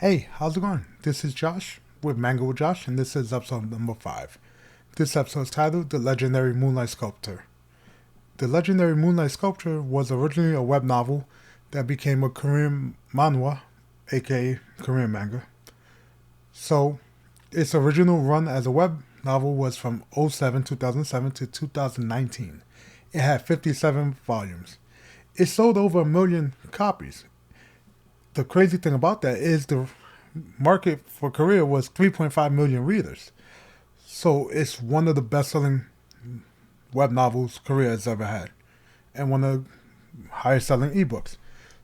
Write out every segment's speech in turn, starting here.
Hey, how's it going? This is Josh with Manga with Josh, and this is episode number 5. This episode is titled The Legendary Moonlight Sculptor. The Legendary Moonlight Sculptor was originally a web novel that became a Korean manhwa, aka Korean manga. So, its original run as a web novel was from 2007 to 2019. It had 57 volumes. It sold over 1 million copies. The crazy thing about that is the market for Korea was 3.5 million readers. So it's one of the best-selling web novels Korea has ever had, and one of the highest-selling ebooks.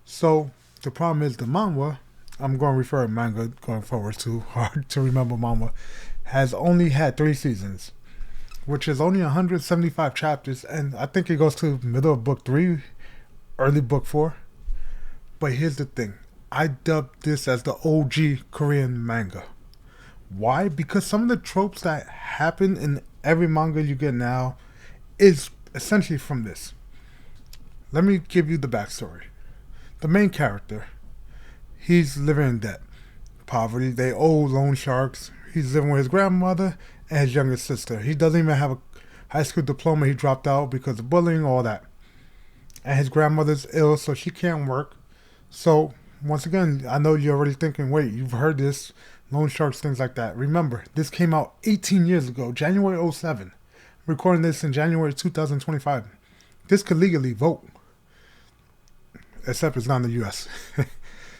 So the problem is the manhwa, I'm going to refer to manga going forward, it's too hard to remember manhwa, has only had 3 seasons, which is only 175 chapters, and I think it goes to middle of book 3, early book 4. But here's the thing. I dubbed this as the OG Korean manga. Why? Because some of the tropes that happen in every manga you get now is essentially from this. Let me give you the backstory. The main character, he's living in debt, poverty. They owe loan sharks. He's living with his grandmother and his younger sister. He doesn't even have a high school diploma. He dropped out because of bullying, all that. And his grandmother's ill, so she can't work. So once again, I know you're already thinking, wait, you've heard this, loan sharks, things like that. Remember, this came out 18 years ago, January 07. Recording this in January 2025. This could legally vote, except it's not in the US.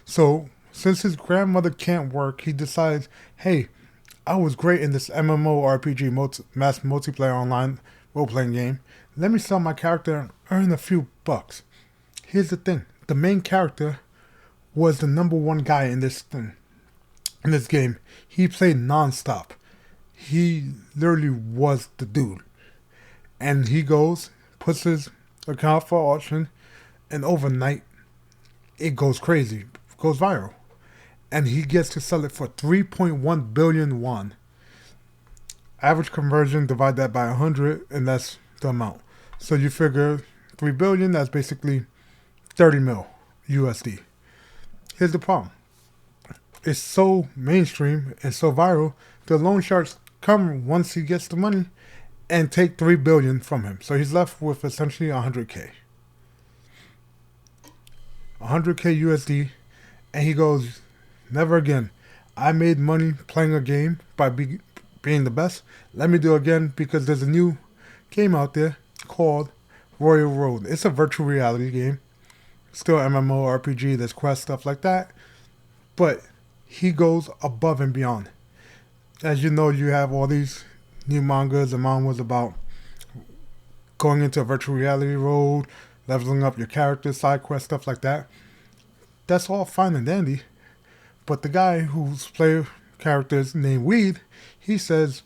So, since his grandmother can't work, he decides, hey, I was great in this MMORPG, mass multiplayer online role-playing game. Let me sell my character and earn a few bucks. Here's the thing. The main character was the number 1 guy in this thing, in this game. He played non-stop. He literally was the dude. And he goes, puts his account for auction, and overnight, it goes crazy. It goes viral. And he gets to sell it for 3.1 billion won. Average conversion, divide that by 100, and that's the amount. So you figure 3 billion, that's basically 30 mil USD. Here's the problem. It's so mainstream and so viral, the loan sharks come once he gets the money and take 3 billion from him. So he's left with essentially 100k. 100k USD, and he goes, never again. I made money playing a game by being the best. Let me do it again because there's a new game out there called Royal Road. It's a virtual reality game. Still MMORPG, there's quest, stuff like that. But he goes above and beyond. As you know, you have all these new mangas and manhwas about going into a virtual reality road, leveling up your character, side quest, stuff like that. That's all fine and dandy. But the guy whose player character is named Weed, he says,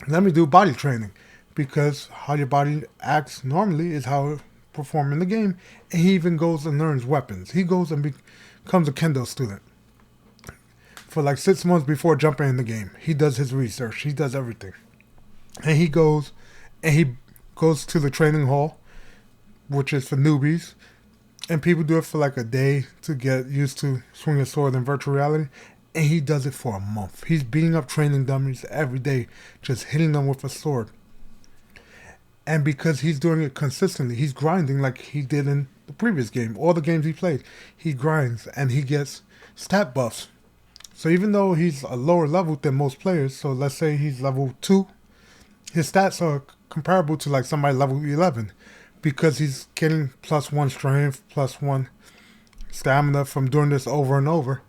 let me do body training. Because how your body acts normally is how it performs in the game. And he even goes and learns weapons. He goes and becomes a kendo student. For like 6 months before jumping in the game. He does his research. He does everything. And he goes to the training hall, which is for newbies. And people do it for like a day to get used to swinging a sword in virtual reality. And he does it for a month. He's beating up training dummies every day, just hitting them with a sword. And because he's doing it consistently, he's grinding like he did in the previous game. All the games he played, he grinds and he gets stat buffs. So even though he's a lower level than most players, so let's say he's level 2, his stats are comparable to like somebody level 11. Because he's getting +1 strength, +1 stamina from doing this over and over.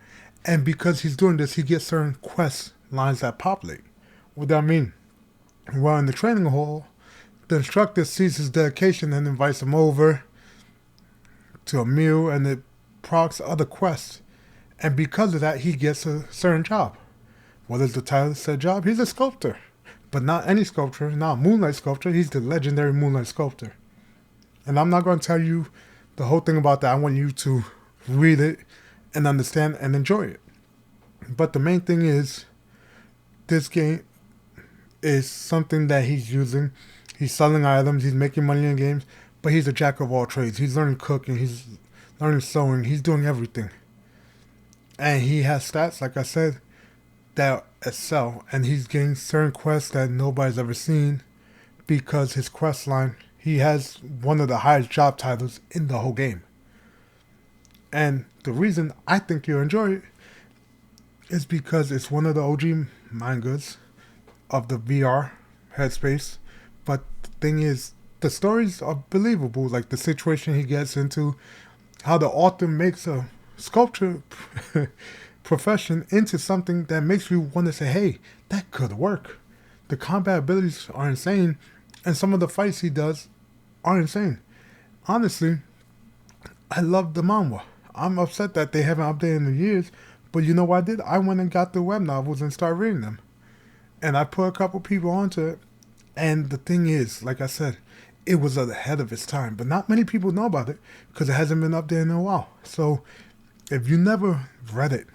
And because he's doing this, he gets certain quest lines that populate. What do I mean? While in the training hall, the instructor sees his dedication and invites him over to a meal, and it procs other quests. And because of that, he gets a certain job. What is the title of said job? He's a sculptor. But not any sculptor, not a moonlight sculptor. He's the legendary moonlight sculptor. And I'm not going to tell you the whole thing about that. I want you to read it and understand and enjoy it. But the main thing is, this game is something that he's using. He's selling items. He's making money in games. But he's a jack of all trades. He's learning cooking. He's learning sewing. He's doing everything. And he has stats, like I said, that excel. And he's getting certain quests that nobody's ever seen because his quest line, he has one of the highest job titles in the whole game. And the reason I think you'll enjoy it is because it's one of the OG mangas of the VR headspace. But the thing is, the stories are believable. Like the situation he gets into, how the author makes a sculpture profession into something that makes you want to say, hey, that could work. The combat abilities are insane, and some of the fights he does are insane. Honestly, I love the manhwa. I'm upset that they haven't updated in years, but you know what I did? I went and got the web novels and started reading them. And I put a couple people onto it. And the thing is, like I said, it was ahead of its time. But not many people know about it because it hasn't been updated in a while. So if you never read it,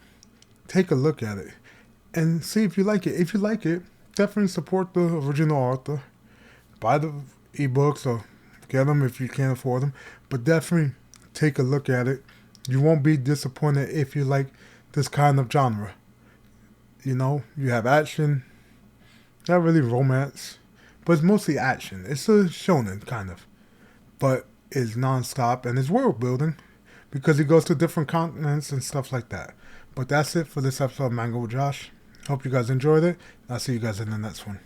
take a look at it and see if you like it. If you like it, definitely support the original author. Buy the ebooks or get them if you can't afford them. But definitely take a look at it. You won't be disappointed if you like this kind of genre. You know, you have action, not really romance, but it's mostly action. It's a shonen, kind of. But it's non-stop and it's world building because he goes to different continents and stuff like that. But that's it for this episode of Manga with Josh. Hope you guys enjoyed it. I'll see you guys in the next one.